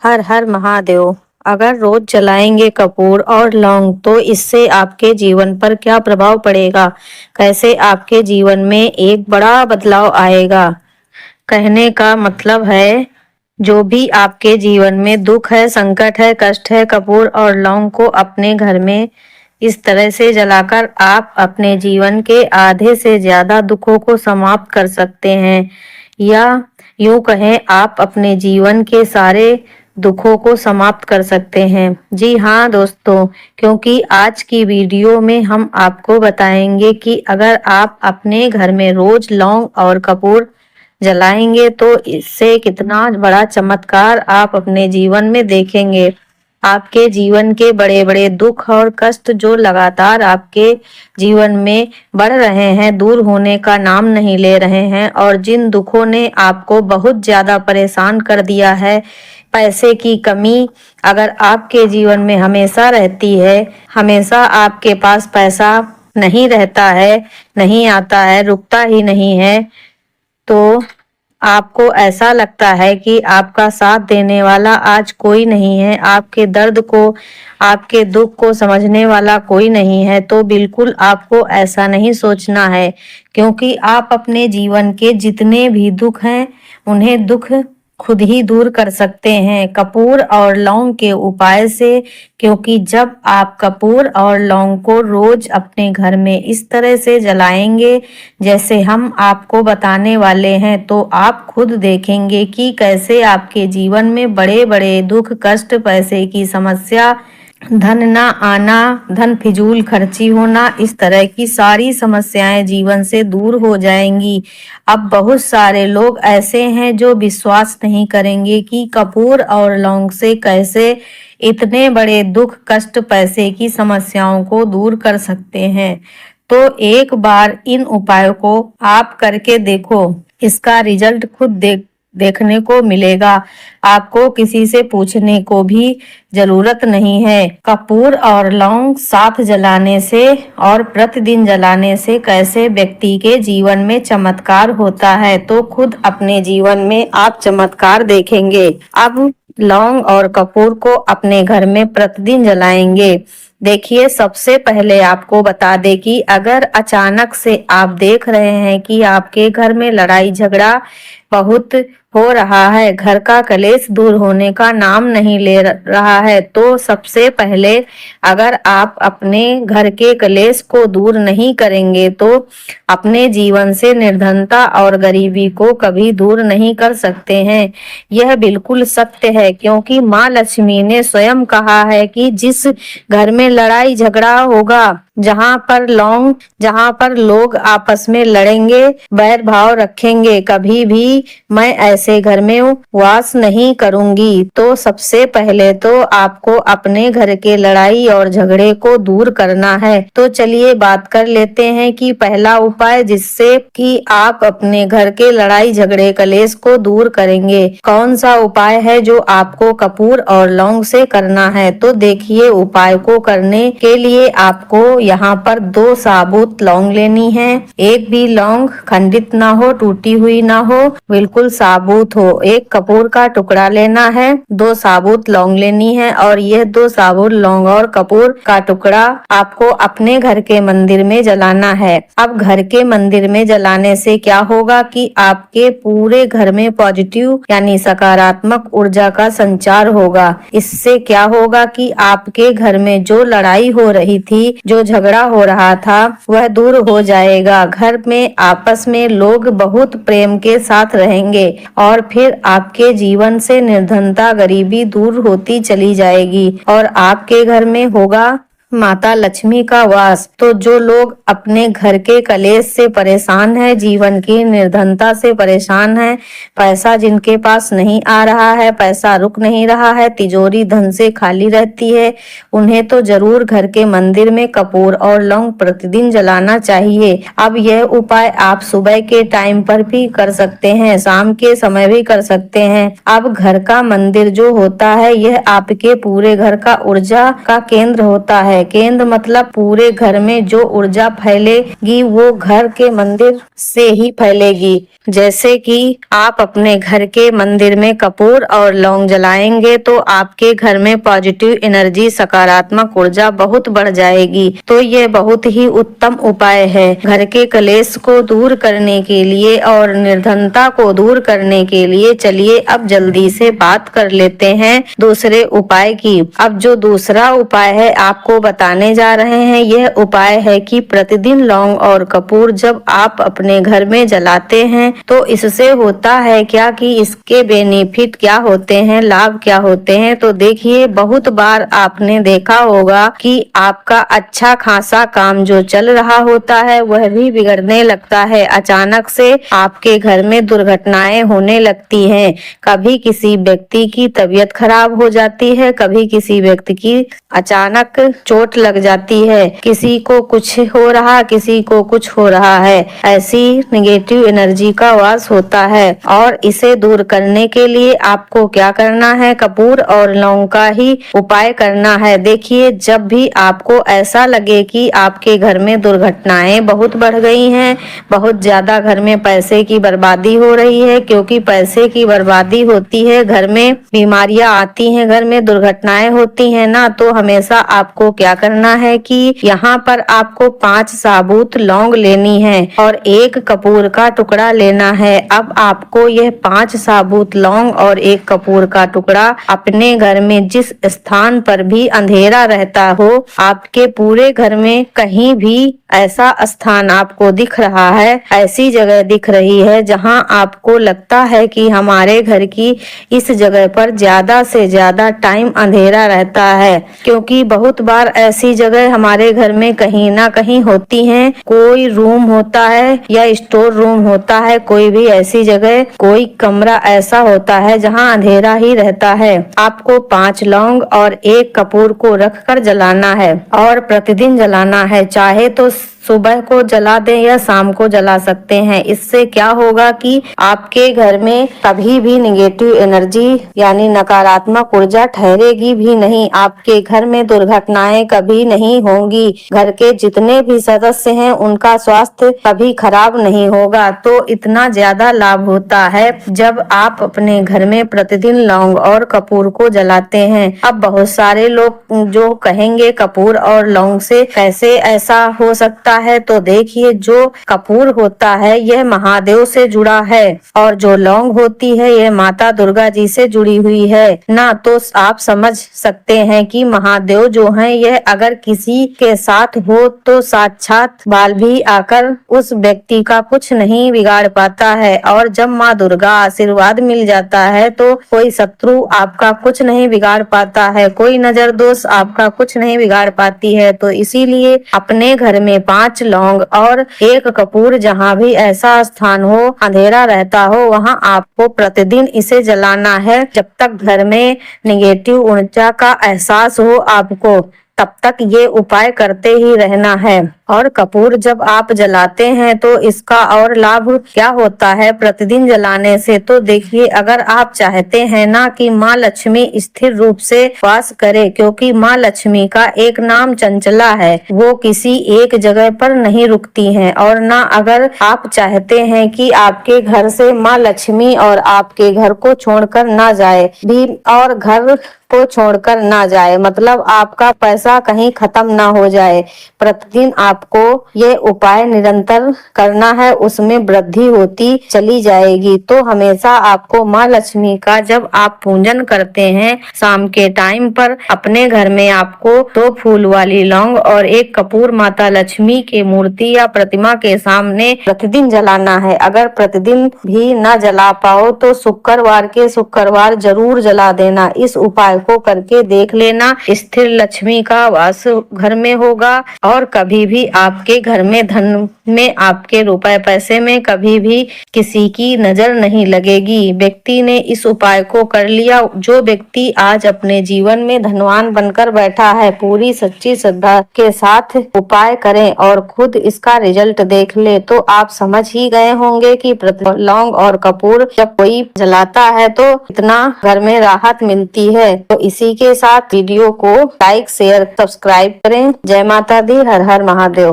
हर हर महादेव। अगर रोज जलाएंगे कपूर और लौंग तो इससे आपके जीवन पर क्या प्रभाव पड़ेगा, कैसे आपके जीवन में एक बड़ा बदलाव आएगा। कहने का मतलब है, जो भी आपके जीवन में दुख है, संकट है, कष्ट है, कपूर और लौंग को अपने घर में इस तरह से जलाकर आप अपने जीवन के आधे से ज्यादा दुखों को समाप्त कर सकते हैं, या यूं कहें आप अपने जीवन के सारे दुखों को समाप्त कर सकते हैं। जी हाँ दोस्तों, क्योंकि आज की वीडियो में हम आपको बताएंगे कि अगर आप अपने घर में रोज लौंग और कपूर जलाएंगे तो इससे कितना बड़ा चमत्कार आप अपने जीवन में देखेंगे। आपके जीवन के बड़े बड़े दुख और कष्ट जो लगातार आपके जीवन में बढ़ रहे हैं, दूर होने का नाम नहीं ले रहे हैं, और जिन दुखों ने आपको बहुत ज्यादा परेशान कर दिया है, पैसे की कमी अगर आपके जीवन में हमेशा रहती है, हमेशा आपके पास पैसा नहीं रहता है, नहीं आता है, रुकता ही नहीं है, तो आपको ऐसा लगता है कि आपका साथ देने वाला आज कोई नहीं है, आपके दर्द को, आपके दुख को समझने वाला कोई नहीं है, तो बिल्कुल आपको ऐसा नहीं सोचना है, क्योंकि आप अपने जीवन के जितने भी दुख हैं उन्हें दुख खुद ही दूर कर सकते हैं कपूर और लौंग के उपाय से। क्योंकि जब आप कपूर और लौंग को रोज अपने घर में इस तरह से जलाएंगे जैसे हम आपको बताने वाले हैं, तो आप खुद देखेंगे कि कैसे आपके जीवन में बड़े बड़े दुख, कष्ट, पैसे की समस्या, धन ना आना, धन फिजूल खर्ची होना, इस तरह की सारी समस्याएं जीवन से दूर हो जाएंगी। अब बहुत सारे लोग ऐसे हैं जो विश्वास नहीं करेंगे कि कपूर और लौंग से कैसे इतने बड़े दुख, कष्ट, पैसे की समस्याओं को दूर कर सकते हैं। तो एक बार इन उपायों को आप करके देखो, इसका रिजल्ट खुद देखने को मिलेगा। आपको किसी से पूछने को भी जरूरत नहीं है। कपूर और लौंग साथ जलाने से और प्रतिदिन जलाने से कैसे व्यक्ति के जीवन में चमत्कार होता है, तो खुद अपने जीवन में आप चमत्कार देखेंगे। अब लौंग और कपूर को अपने घर में प्रतिदिन जलाएंगे। देखिए, सबसे पहले आपको बता दें कि अगर अचानक से आप देख रहे हैं कि आपके घर में लड़ाई झगड़ा बहुत हो रहा है, घर का कलेश दूर होने का नाम नहीं ले रहा है, तो सबसे पहले अगर आप अपने घर के कलेश को दूर नहीं करेंगे तो अपने जीवन से निर्धनता और गरीबी को कभी दूर नहीं कर सकते हैं। यह बिल्कुल सत्य है, क्योंकि माँ लक्ष्मी ने स्वयं कहा है कि जिस घर में लड़ाई झगड़ा होगा, जहाँ पर लोग आपस में लड़ेंगे, बैर भाव रखेंगे, कभी भी मैं ऐसे घर में वास नहीं करूंगी। तो सबसे पहले तो आपको अपने घर के लड़ाई और झगड़े को दूर करना है। तो चलिए बात कर लेते हैं कि पहला उपाय जिससे कि आप अपने घर के लड़ाई झगड़े कलेश को दूर करेंगे, कौन सा उपाय है जो आपको कपूर और लौंग से करना है। तो देखिए, उपाय को करने के लिए आपको यहाँ पर 2 साबुत लौंग लेनी है। एक भी लौंग खंडित ना हो, टूटी हुई ना हो, बिल्कुल साबुत हो। एक कपूर का टुकड़ा लेना है, 2 साबुत लौंग लेनी है, और यह 2 साबुत लौंग और कपूर का टुकड़ा आपको अपने घर के मंदिर में जलाना है। अब घर के मंदिर में जलाने से क्या होगा कि आपके पूरे घर में पॉजिटिव यानी सकारात्मक ऊर्जा का संचार होगा। इससे क्या होगा कि आपके घर में जो लड़ाई हो रही थी, जो झगड़ा हो रहा था, वह दूर हो जाएगा। घर में आपस में लोग बहुत प्रेम के साथ रहेंगे और फिर आपके जीवन से निर्धनता, गरीबी दूर होती चली जाएगी और आपके घर में होगा माता लक्ष्मी का वास। तो जो लोग अपने घर के कलेश से परेशान है, जीवन की निर्धनता से परेशान है, पैसा जिनके पास नहीं आ रहा है, पैसा रुक नहीं रहा है, तिजोरी धन से खाली रहती है, उन्हें तो जरूर घर के मंदिर में कपूर और लौंग प्रतिदिन जलाना चाहिए। अब यह उपाय आप सुबह के टाइम पर भी कर सकते हैं, शाम के समय भी कर सकते हैं। अब घर का मंदिर जो होता है, यह आपके पूरे घर का ऊर्जा का केंद्र होता है, है। केंद्र मतलब पूरे घर में जो ऊर्जा फैलेगी वो घर के मंदिर से ही फैलेगी। जैसे कि आप अपने घर के मंदिर में कपूर और लौंग जलाएंगे तो आपके घर में पॉजिटिव एनर्जी, सकारात्मक ऊर्जा बहुत बढ़ जाएगी। तो ये बहुत ही उत्तम उपाय है घर के कलेश को दूर करने के लिए और निर्धनता को दूर करने के लिए। चलिए अब जल्दी से बात कर लेते हैं दूसरे उपाय की। अब जो दूसरा उपाय है आपको बताने जा रहे हैं, यह उपाय है कि प्रतिदिन लौंग और कपूर जब आप अपने घर में जलाते हैं तो इससे होता है क्या कि इसके बेनिफिट क्या होते हैं, लाभ क्या होते हैं। तो देखिए, बहुत बार आपने देखा होगा कि आपका अच्छा खासा काम जो चल रहा होता है वह भी बिगड़ने लगता है। अचानक से आपके घर में दुर्घटनाएं होने लगती हैं। कभी किसी व्यक्ति की तबीयत खराब हो जाती है, कभी किसी व्यक्ति की अचानक चोट लग जाती है, किसी को कुछ हो रहा, किसी को कुछ हो रहा है। ऐसी नेगेटिव एनर्जी का वास होता है और इसे दूर करने के लिए आपको क्या करना है, कपूर और लौंग का ही उपाय करना है। देखिए, जब भी आपको ऐसा लगे कि आपके घर में दुर्घटनाएं बहुत बढ़ गई हैं, बहुत ज्यादा घर में पैसे की बर्बादी हो रही है, क्योंकि पैसे की बर्बादी होती है, घर में बीमारियां आती हैं, घर में दुर्घटनाएं होती हैं ना, तो हमेशा आपको क्या करना है कि यहाँ पर आपको 5 साबुत लौंग लेनी है और 1 कपूर का टुकड़ा लेना है। अब आपको यह 5 साबुत लौंग और 1 कपूर का टुकड़ा अपने घर में जिस स्थान पर भी अंधेरा रहता हो, आपके पूरे घर में कहीं भी ऐसा स्थान आपको दिख रहा है, ऐसी जगह दिख रही है जहां आपको लगता है कि हमारे घर की इस जगह पर ज्यादा से ज्यादा टाइम अंधेरा रहता है, क्योंकि बहुत बार ऐसी जगह हमारे घर में कहीं ना कहीं होती हैं। कोई रूम होता है या स्टोर रूम होता है, कोई भी ऐसी जगह, कोई कमरा ऐसा होता है जहां अंधेरा ही रहता है। आपको 5 लौंग और 1 कपूर को रखकर जलाना है और प्रतिदिन जलाना है। चाहे तो सुबह को जला दें या शाम को जला सकते हैं। इससे क्या होगा कि आपके घर में कभी भी नेगेटिव एनर्जी यानी नकारात्मक ऊर्जा ठहरेगी भी नहीं। आपके घर में दुर्घटनाएं कभी नहीं होंगी। घर के जितने भी सदस्य हैं उनका स्वास्थ्य कभी खराब नहीं होगा। तो इतना ज्यादा लाभ होता है जब आप अपने घर में प्रतिदिन लौंग और कपूर को जलाते हैं। अब बहुत सारे लोग जो कहेंगे कपूर और लौंग से कैसे ऐसा हो सकता है, तो देखिए, जो कपूर होता है यह महादेव से जुड़ा है और जो लौंग होती है यह माता दुर्गा जी से जुड़ी हुई है ना। तो आप समझ सकते हैं कि महादेव जो हैं यह अगर किसी के साथ हो तो साक्षात बाल भी आकर उस व्यक्ति का कुछ नहीं बिगाड़ पाता है, और जब माँ दुर्गा आशीर्वाद मिल जाता है तो कोई शत्रु आपका कुछ नहीं बिगाड़ पाता है, कोई नजर दोष आपका कुछ नहीं बिगाड़ पाती है। तो इसीलिए अपने घर में 5 लौंग और 1 कपूर, जहाँ भी ऐसा स्थान हो अंधेरा रहता हो, वहाँ आपको प्रतिदिन इसे जलाना है। जब तक घर में नेगेटिव ऊर्जा का एहसास हो आपको, तब तक ये उपाय करते ही रहना है। और कपूर जब आप जलाते हैं तो इसका और लाभ क्या होता है प्रतिदिन जलाने से, तो देखिए, अगर आप चाहते हैं ना कि माँ लक्ष्मी स्थिर रूप से वास करे, क्योंकि माँ लक्ष्मी का एक नाम चंचला है, वो किसी एक जगह पर नहीं रुकती हैं, और ना अगर आप चाहते हैं कि आपके घर से माँ लक्ष्मी और आपके घर को छोड़कर ना जाए भी, और घर को छोड़कर ना जाए मतलब आपका पैसा कहीं खत्म ना हो जाए, प्रतिदिन आपको ये उपाय निरंतर करना है, उसमें वृद्धि होती चली जाएगी। तो हमेशा आपको माँ लक्ष्मी का जब आप पूजन करते हैं शाम के टाइम पर, अपने घर में आपको 2 फूल वाली लौंग और 1 कपूर माता लक्ष्मी के मूर्ति या प्रतिमा के सामने प्रतिदिन जलाना है। अगर प्रतिदिन भी ना जला पाओ तो शुक्रवार के शुक्रवार जरूर जला देना। इस उपाय को करके देख लेना, स्थिर लक्ष्मी का वास घर में होगा और कभी भी आपके घर में, धन में, आपके रुपए पैसे में कभी भी किसी की नजर नहीं लगेगी। व्यक्ति ने इस उपाय को कर लिया। जो व्यक्ति आज अपने जीवन में धनवान बनकर बैठा है, पूरी सच्ची श्रद्धा के साथ उपाय करें और खुद इसका रिजल्ट देख ले तो आप समझ ही गए होंगे कि लौंग और कपूर जब कोई जलाता है तो इतना घर में राहत मिलती है। तो इसी के साथ वीडियो को लाइक, शेयर, सब्सक्राइब करें। जय माता दी, हर हर महादेव।